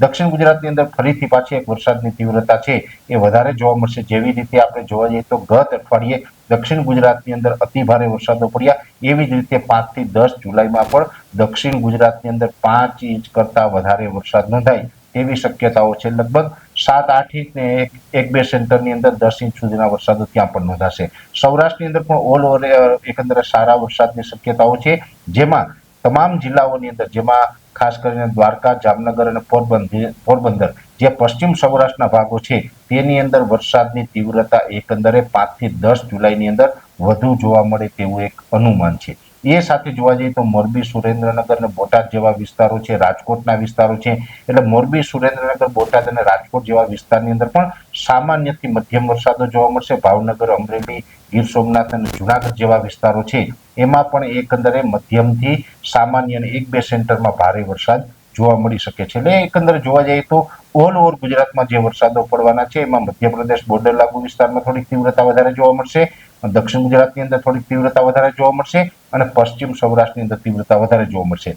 દક્ષિણ ગુજરાતની અંદર ફરીથી પાછી એક વરસાદની તીવ્રતા છે એ વધારે જોવા મળશે। જેવી રીતે આપણે જોવા જઈએ તો ગત અઠવાડિયે દક્ષિણ ગુજરાતની અંદર અતિ ભારે વરસાદો પડ્યા, એવી જ રીતે 5 થી 10 જુલાઈમાં પણ દક્ષિણ ગુજરાતની અંદર 5 ઇંચ કરતા વધારે વરસાદ નોંધાય તેવી શક્યતાઓ છે। લગભગ 7-8 ઇંચ ને એક બે સેન્ટરની અંદર 10 ઇંચ સુધીના વરસાદો ત્યાં પણ નોંધાશે। સૌરાષ્ટ્રની અંદર પણ ઓલ ઓવર એકંદરે સારા વરસાદની શક્યતાઓ છે, જેમાં તમામ જિલ્લાઓની અંદર, જેમાં ખાસ કરીને દ્વારકા, જામનગર અને પોરબંદર જે પશ્ચિમ સૌરાષ્ટ્રના ભાગો છે તેની અંદર વરસાદની તીવ્રતા એકંદરે 5 થી 10 જુલાઈની અંદર વધુ જોવા મળે તેવું એક અનુમાન છે। એ સાથે જોવા જઈએ તો મોરબી, સુરેન્દ્રનગર અને બોટાદ જેવા વિસ્તારો છે, રાજકોટના વિસ્તારો છે, એટલે મોરબી, સુરેન્દ્રનગર, બોટાદ અને રાજકોટ જેવા વિસ્તારની અંદર પણ સામાન્યથી મધ્યમ વરસાદો જોવા મળશે। ભાવનગર, અમરેલી, ગીર સોમનાથ અને જુનાગઢ જેવા વિસ્તારો છે એમાં પણ એકંદરે મધ્યમથી સામાન્ય અને એક બે સેન્ટરમાં ભારે વરસાદ જોવા મળી શકે છે। એટલે એકંદરે જોવા જઈએ તો ઓલ ઓવર ગુજરાતમાં જે વરસાદો પડવાના છે એમાં મધ્યપ્રદેશ બોર્ડર લાગુ વિસ્તારમાં થોડીક તીવ્રતા વધારે જોવા મળશે, દક્ષિણ ગુજરાતની અંદર થોડીક તીવ્રતા વધારે જોવા મળશે અને પશ્ચિમ સૌરાષ્ટ્રની અંદર તીવ્રતા વધારે જોવા મળશે।